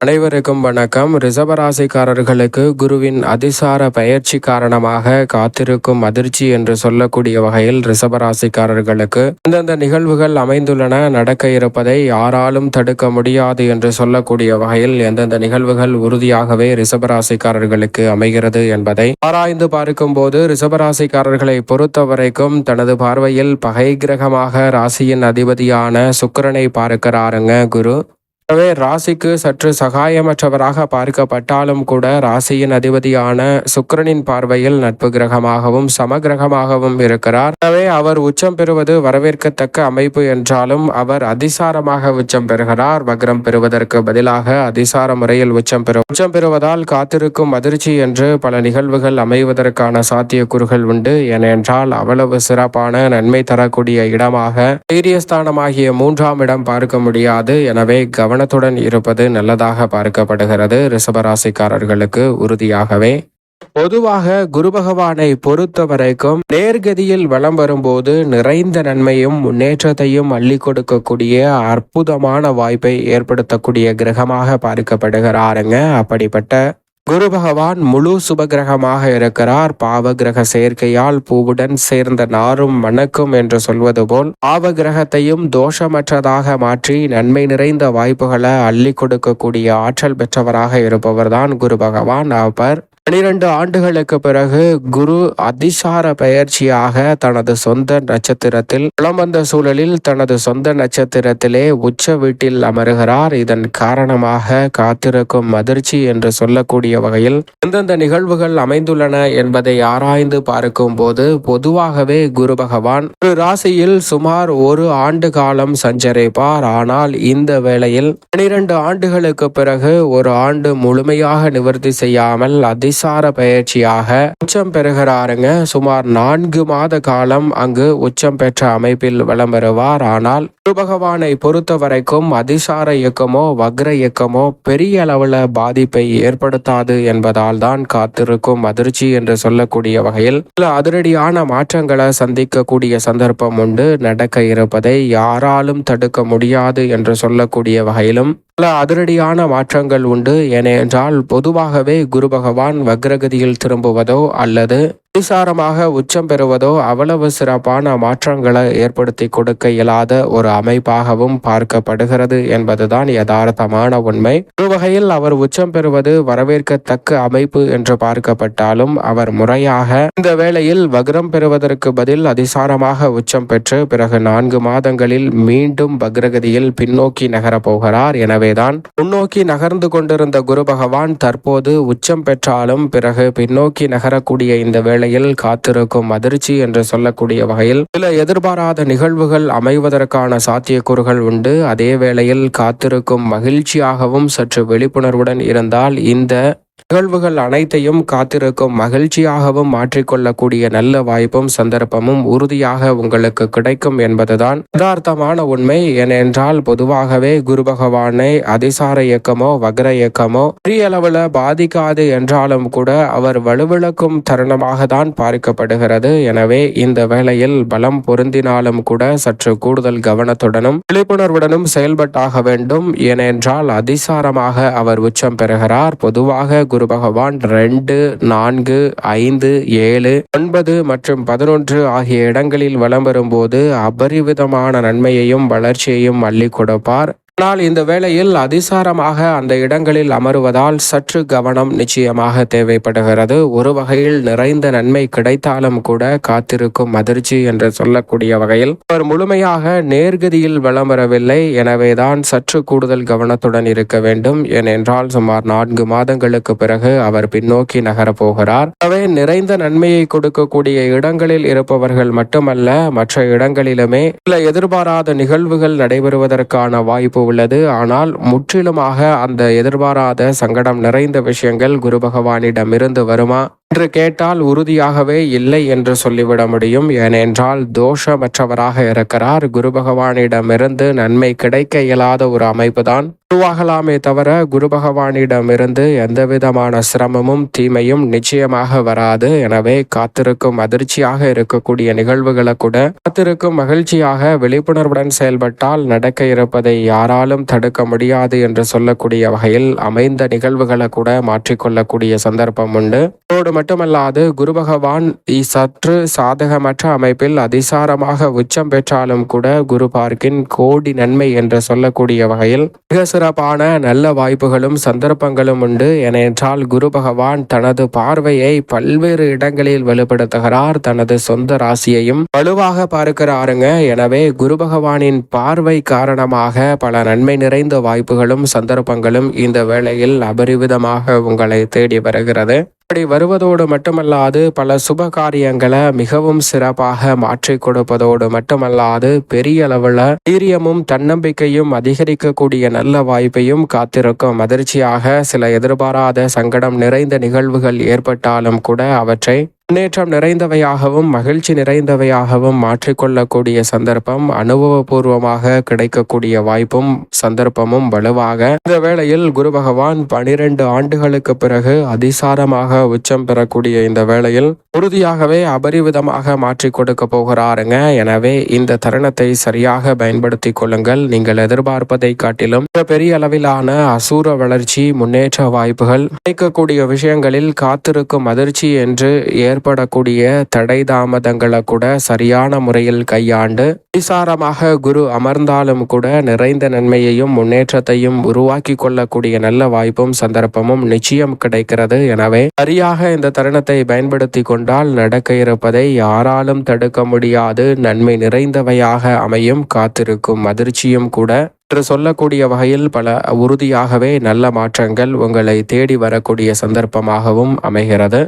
அனைவருக்கும் வணக்கம். ரிஷபராசிக்காரர்களுக்கு குருவின் அதிசார பயிற்சி காரணமாக காத்திருக்கும் அதிர்ச்சி என்று சொல்லக்கூடிய வகையில் ரிஷபராசிக்காரர்களுக்கு எந்தெந்த நிகழ்வுகள் அமைந்துள்ளன, நடக்க இருப்பதை யாராலும் தடுக்க முடியாது என்று சொல்லக்கூடிய வகையில் எந்தெந்த நிகழ்வுகள் உறுதியாகவே ரிஷபராசிக்காரர்களுக்கு அமைகிறது என்பதை ஆராய்ந்து பார்க்கும் போது, ரிஷபராசிக்காரர்களை பொறுத்தவரைக்கும் தனது பார்வையில் பகை கிரகமாக ராசியின் அதிபதியான சுக்கிரனை பார்க்கிறாருங்க குரு. எனவே ராசிக்கு சற்று சகாயமற்றவராக பார்க்கப்பட்டாலும் கூட ராசியின் அதிபதியான சுக்கிரனின் பார்வையில் நட்பு கிரகமாகவும் சமகிரகமாகவும் இருக்கிறார். எனவே அவர் உச்சம் பெறுவது வரவேற்கத்தக்க அமைப்பு என்றாலும் அவர் அதிசாரமாக உச்சம் பெறுகிறார். வக்ரம் பெறுவதற்கு பதிலாக அதிசார முறையில் உச்சம் பெறுவதால் காத்திருக்கும் அதிர்ச்சி என்று பல நிகழ்வுகள் அமைவதற்கான சாத்தியக்கூறுகள் உண்டு. ஏனென்றால் அவ்வளவு சிறப்பான நன்மை தரக்கூடிய இடமாக தைரியஸ்தானமாகிய 3ஆம் இடம் பார்க்க முடியாது. எனவே கவனத்துடன் இருப்பது நல்லதாக பார்க்கப்படுகிறது ரிஷபராசிக்காரர்களுக்கு உறுதியாகவே. பொதுவாக குரு பகவானை பொறுத்த வரைக்கும் நேர்கதியில் வலம் வரும்போது நிறைந்த நன்மையும் முன்னேற்றத்தையும் அள்ளி கொடுக்கக்கூடிய அற்புதமான வாய்ப்பை ஏற்படுத்தக்கூடிய கிரகமாக பார்க்கப்படுகிறாருங்க. அப்படிப்பட்ட குரு பகவான் முழு சுபகிரகமாக இருக்கிறார். பாவ கிரக சேர்க்கையால் பூவுடன் சேர்ந்த நாரும் மணக்கும் என்று சொல்வது போல் பாவ கிரகத்தையும் தோஷமற்றதாக மாற்றி நன்மை நிறைந்த வாய்ப்புகளை அள்ளி கொடுக்கக்கூடிய ஆற்றல் பெற்றவராக இருப்பவர்தான் குரு பகவான். அவர் 12 ஆண்டுகளுக்கு பிறகு குரு அதிசார பயிற்சியாக தனது சொந்த நட்சத்திரத்தில் வலம் வந்த சூழலில் தனது சொந்த நட்சத்திரத்திலே உச்ச வீட்டில் அமருகிறார். இதன் காரணமாக காத்திருக்கும் அதிர்ச்சி என்று சொல்லக்கூடிய வகையில் எந்தெந்த நிகழ்வுகள் அமைந்துள்ளன என்பதை ஆராய்ந்து பார்க்கும் போது, பொதுவாகவே குரு பகவான் ஒரு ராசியில் சுமார் 1 ஆண்டு காலம் சஞ்சரிப்பார். ஆனால் இந்த வேளையில் 12 ஆண்டுகளுக்கு பிறகு 1 ஆண்டு முழுமையாக நிவர்த்தி செய்யாமல் அதிசார பயிற்சியாக உச்சம் பெறுகிறாருங்க. சுமார் 4 மாத காலம் அங்கு உச்சம் பெற்ற அமைப்பில் வலம் வருவார். ஆனால் குரு பகவானை பொறுத்த வரைக்கும் அதிசார இயக்கமோ வக்ர இயக்கமோ பெரிய அளவுல பாதிப்பை ஏற்படுத்தாது என்பதால் தான் காத்திருக்கும் அதிர்ச்சி என்று சொல்லக்கூடிய வகையில் சில அதிரடியான மாற்றங்களை சந்திக்கக்கூடிய சந்தர்ப்பம் உண்டு. நடக்க இருப்பதை யாராலும் தடுக்க முடியாது என்று சொல்லக்கூடிய வகையிலும் பல அதிரடியான மாற்றங்கள் உண்டு. ஏனென்றால் பொதுவாகவே குரு பகவான் வக்ரகதியில் திரும்புவதோ அல்லது அதிசாரமாக உச்சம் பெறுவதோ அவ்வளவு சிறப்பான மாற்றங்களை ஏற்படுத்தி கொடுக்க இயலாத ஒரு அமைப்பாகவும் பார்க்கப்படுகிறது என்பதுதான் யதார்த்தமான உண்மை. ஒரு வகையில் அவர் உச்சம் பெறுவது வரவேற்கத்தக்க அமைப்பு என்று பார்க்கப்பட்டாலும் அவர் முறையாக இந்த வேளையில் வக்ரம் பெறுவதற்கு பதில் அதிசாரமாக உச்சம் பெற்று பிறகு 4 மாதங்களில் மீண்டும் வக்ரகதியில் பின்னோக்கி நகரப் போகிறார். எனவேதான் முன்னோக்கி நகர்ந்து கொண்டிருந்த குரு பகவான் தற்போது உச்சம் பெற்றாலும் பிறகு பின்னோக்கி நகரக்கூடிய இந்த வேளையில் காத்திருக்கும் அதிர்ச்சி என்று சொல்லக்கூடிய வகையில் சில எதிர்பாராத நிகழ்வுகள் அமைவதற்கான சாத்தியக்கூறுகள் உண்டு. அதே வேளையில் காத்திருக்கும் மகிழ்ச்சியாகவும் சற்று விழிப்புணர்வுடன் இருந்தால் இந்த நிகழ்வுகள் அனைத்தையும் காத்திருக்கும் மகிழ்ச்சியாகவும் மாற்றிக்கொள்ளக்கூடிய நல்ல வாய்ப்பும் சந்தர்ப்பமும் உறுதியாக உங்களுக்கு கிடைக்கும் என்பதுதான் யதார்த்தமான உண்மை. ஏனென்றால் பொதுவாகவே குரு பகவானை அதிசார இயக்கமோ வக்ர இயக்கமோ பெரிய அளவுல பாதிக்காது என்றாலும் கூட அவர் வலுவிழக்கும் தருணமாக தான் பார்க்கப்படுகிறது. எனவே இந்த வேளையில் பலம் பொருந்தினாலும் கூட சற்று கூடுதல் கவனத்துடனும் விழிப்புணர்வுடனும் செயல்பட்டாக வேண்டும். ஏனென்றால் அதிசாரமாக அவர் உச்சம் பெறுகிறார். பொதுவாக குரு பகவான் 2, 4, 5, 7, 9 மற்றும் 11 ஆகிய இடங்களில் வலம் வரும்போது அபரிவிதமான நன்மையையும் வளர்ச்சியையும் அள்ளி கொடுப்பார். ஆனால் இந்த வேளையில் அதிசாரமாக அந்த இடங்களில் அமருவதால் சற்று கவனம் நிச்சயமாக தேவைப்படுகிறது. ஒரு வகையில் நிறைந்த நன்மை கிடைத்தாலும் கூட காத்திருக்கும் அதிர்ச்சி என்று சொல்லக்கூடிய வகையில் அவர் முழுமையாக நேர்கதியில் வலம் வரவில்லை. எனவேதான் சற்று கூடுதல் கவனத்துடன் இருக்க வேண்டும். ஏனென்றால் சுமார் 4 மாதங்களுக்கு பிறகு அவர் பின்னோக்கி நகரப் போகிறார். எனவே நிறைந்த நன்மையை கொடுக்கக்கூடிய இடங்களில் இருப்பவர்கள் மட்டுமல்ல, மற்ற இடங்களிலுமே சில எதிர்பாராத நிகழ்வுகள் நடைபெறுவதற்கான வாய்ப்பு உள்ளது. ஆனால் முற்றிலுமாக அந்த எதிர்பாராத சங்கடம் நிறைந்த விஷயங்கள் குரு பகவானிடம் இருந்து வருமா என்று கேட்டால் உறுதியாகவே இல்லை என்று சொல்லிவிட முடியும். ஏனென்றால் தோஷமற்றவராக இருக்கிறார். குரு பகவானிடமிருந்து நன்மை கிடைக்க இயலாத ஒரு அமைப்புதான் உருவாகலாமே தவிர குரு பகவானிடமிருந்து எந்தவிதமான சிரமமும் தீமையும் நிச்சயமாக வராது. எனவே காத்திருக்கும் அதிர்ச்சியாக இருக்கக்கூடிய நிகழ்வுகளை கூட காத்திருக்கும் மகிழ்ச்சியாக விழிப்புணர்வுடன் செயல்பட்டால் நடக்க இருப்பதை யாராலும் தடுக்க முடியாது என்று சொல்லக்கூடிய வகையில் அமைந்த நிகழ்வுகளை கூட மாற்றிக்கொள்ளக்கூடிய சந்தர்ப்பம் உண்டு. அதோடு மட்டுமல்லாது குரு பகவான் சற்று சாதகமற்ற அமைப்பில் அதிசாரமாக உச்சம் பெற்றாலும் கூட குரு பார்க்கின் கோடி நன்மை என்று சொல்லக்கூடிய வகையில் மிக சிறப்பான நல்ல வாய்ப்புகளும் சந்தர்ப்பங்களும் உண்டு. ஏனென்றால் குரு பகவான் தனது பார்வையை பல்வேறு இடங்களில் வலுப்படுத்துகிறார். தனது சொந்த ராசியையும் வலுவாக பார்க்கிறாருங்க. எனவே குரு பகவானின் பார்வை காரணமாக பல நன்மை நிறைந்த வாய்ப்புகளும் சந்தர்ப்பங்களும் இந்த வேளையில் அபரிவிதமாக உங்களை தேடி வருகிறது. அப்படி வருவதோடு மட்டுமல்லாது பல சுப காரியங்களை மிகவும் சிறப்பாக மாற்றி கொடுப்பதோடு மட்டுமல்லாது பெரிய அளவில் தைரியமும் தன்னம்பிக்கையும் அதிகரிக்கக்கூடிய நல்ல வாய்ப்பையும் காத்திருக்கும். அதிர்ச்சியாக சில எதிர்பாராத சங்கடம் நிறைந்த நிகழ்வுகள் ஏற்பட்டாலும் கூட அவற்றை முன்னேற்றம் நிறைந்தவையாகவும் மகிழ்ச்சி நிறைந்தவையாகவும் மாற்றிக்கொள்ளக்கூடிய சந்தர்ப்பம் அனுபவபூர்வமாக கிடைக்கக்கூடிய வாய்ப்பும் சந்தர்ப்பமும் வலுவாக இந்த வேளையில் குரு பகவான் 12 ஆண்டுகளுக்கு பிறகு அதிசாரமாக உச்சம் பெறக்கூடிய இந்த வேளையில் உறுதியாகவே அபரிவிதமாக மாற்றி கொடுக்க போகிறாருங்க. எனவே இந்த தருணத்தை சரியாக பயன்படுத்திக் கொள்ளுங்கள். நீங்கள் எதிர்பார்ப்பதை காட்டிலும் பெரிய அளவிலான அசூர வளர்ச்சி முன்னேற்ற வாய்ப்புகள் கிடைக்கக்கூடிய விஷயங்களில் காத்திருக்கும் அதிர்ச்சி என்று ஏற்படக்கூடிய தடை தாமதங்களை கூட சரியான முறையில் கையாண்டு அதிசாரமாக குரு அமர்ந்தாலும் கூட நிறைந்த நன்மையையும் முன்னேற்றத்தையும் உருவாக்கி கொள்ளக்கூடிய நல்ல வாய்ப்பும் சந்தர்ப்பமும் நிச்சயம் கிடைக்கிறது. எனவே சரியாக இந்த தருணத்தை பயன்படுத்தி கொண்டால் நடக்க இருப்பதை யாராலும் தடுக்க முடியாது. நன்மை நிறைந்தவையாக அமையும். காத்திருக்கும் அதிர்ச்சியும் கூட என்று சொல்லக்கூடிய வகையில் பல உறுதியாகவே நல்ல மாற்றங்கள் உங்களை தேடி வரக்கூடிய சந்தர்ப்பமாகவும் அமைகிறது.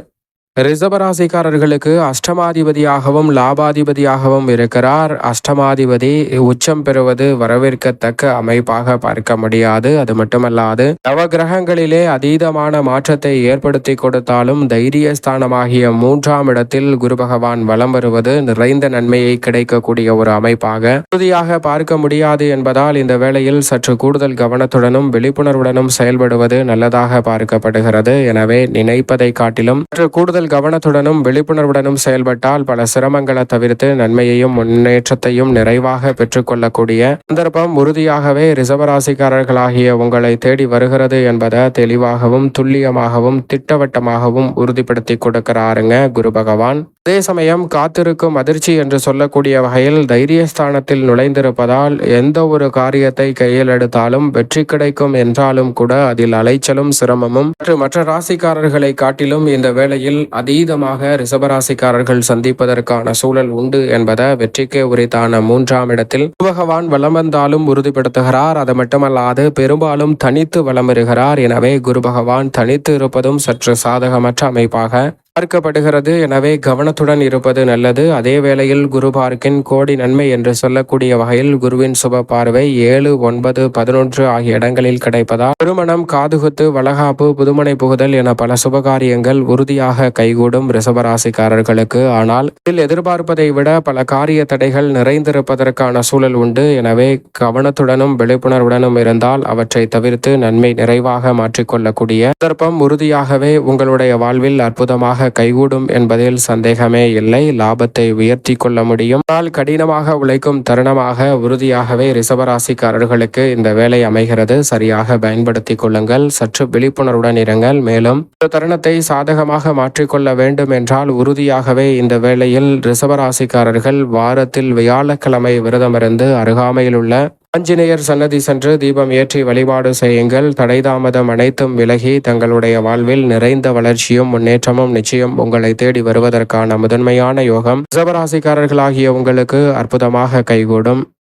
ரிஷபராசிக்காரர்களுக்கு அஷ்டமாதிபதியாகவும் லாபாதிபதியாகவும் இருக்கிறார். அஷ்டமாதிபதி உச்சம் பெறுவது வரவேற்கத்தக்க அமைப்பாக பார்க்க முடியாது. அது மட்டுமல்லாது நவகிரகங்களிலே அதீதமான மாற்றத்தை ஏற்படுத்தி கொடுத்தாலும் தைரியஸ்தானமாகிய 3ஆம் இடத்தில் குரு பகவான் வலம் வருவது நிறைந்த நன்மையை கிடைக்கக்கூடிய ஒரு அமைப்பாக உறுதியாக பார்க்க முடியாது என்பதால் இந்த வேளையில் சற்று கூடுதல் கவனத்துடனும் விழிப்புணர்வுடனும் செயல்படுவது நல்லதாக பார்க்கப்படுகிறது. எனவே நினைப்பதை காட்டிலும் சற்று கூடுதல் கவனத்துடனும் விழிப்புணர்வுடனும் செயல்பட்டால் பல சிரமங்களை தவிர்த்து நன்மையையும் முன்னேற்றத்தையும் நிறைவாக பெற்றுக்கொள்ளக்கூடிய சந்தர்ப்பம் உறுதியாகவே ரிஷபராசிக்காரர்களாகிய உங்களை தேடி வருகிறது என்பதை தெளிவாகவும் துல்லியமாகவும் திட்டவட்டமாகவும் உறுதிப்படுத்தி கொடுக்கிறாருங்க குரு பகவான். அதே சமயம் காத்திருக்கும் அதிர்ச்சி என்று சொல்லக்கூடிய வகையில் தைரியஸ்தானத்தில் நுழைந்திருப்பதால் எந்த ஒரு காரியத்தை கையில் எடுத்தாலும் வெற்றி கிடைக்கும் என்றாலும் கூட அதில் அலைச்சலும் சிரமமும் மற்ற ராசிக்காரர்களை காட்டிலும் இந்த வேளையில் அதீதமாக ரிஷபராசிக்காரர்கள் சந்திப்பதற்கான சூழல் உண்டு என்பதை வெற்றிக்கு உரித்தான 3ஆம் இடத்தில் பகவான் வலம் வந்தாலும் உறுதிப்படுத்துகிறார். அது மட்டுமல்லாது பெரும்பாலும் தனித்து வலம் வருகிறார். எனவே குரு பகவான் தனித்து இருப்பதும் சற்று சாதகமற்ற அமைப்பாக பார்க்கப்படுகிறது. எனவே கவனத்துடன் இருப்பது நல்லது. அதே வேளையில் குரு பார்க்கின் கோடி நன்மை என்று சொல்லக்கூடிய வகையில் குருவின் சுப பார்வை 7, 9, 11 ஆகிய இடங்களில் கிடைப்பதால் திருமணம், காதுகுத்து, வளகாப்பு, புதுமனை புகுதல் என பல சுபகாரியங்கள் உறுதியாக கைகூடும் ரிஷபராசிக்காரர்களுக்கு. ஆனால் இதில் எதிர்பார்ப்பதை விட பல காரிய தடைகள் நிறைந்திருப்பதற்கான சூழல் உண்டு. எனவே கவனத்துடனும் விழிப்புணர்வுடனும் இருந்தால் அவற்றை தவிர்த்து நன்மை நிறைவாக மாற்றிக்கொள்ளக்கூடிய சந்தர்ப்பம் உறுதியாகவே உங்களுடைய வாழ்வில் அற்புதமாக கைகூடும் என்பதில் சந்தேகமே இல்லை. லாபத்தை உயர்த்தி கொள்ள முடியும். ஆனால் கடினமாக உழைக்கும் தருணமாக உறுதியாகவே ரிஷபராசிக்காரர்களுக்கு இந்த வேலை அமைகிறது. சரியாக பயன்படுத்திக் கொள்ளுங்கள். சற்று விழிப்புணர்வுடன் இருங்கள். மேலும் இந்த தருணத்தை சாதகமாக மாற்றிக்கொள்ள வேண்டும் என்றால் உறுதியாகவே இந்த வேளையில் ரிஷபராசிக்காரர்கள் வாரத்தில் வியாழக்கிழமை விரதமிருந்து அருகாமையில் உள்ள ஆஞ்சநேயர் சன்னதி சென்று தீபம் ஏற்றி வழிபாடு செய்யுங்கள். தடை தாமதம் அனைத்தும் விலகி தங்களுடைய வாழ்வில் நிறைந்த வளர்ச்சியும் முன்னேற்றமும் நிச்சயம் உங்களை தேடி வருவதற்கான முதன்மையான யோகம் ரிஷபராசிக்காரர்களாகிய உங்களுக்கு அற்புதமாக கைகூடும்.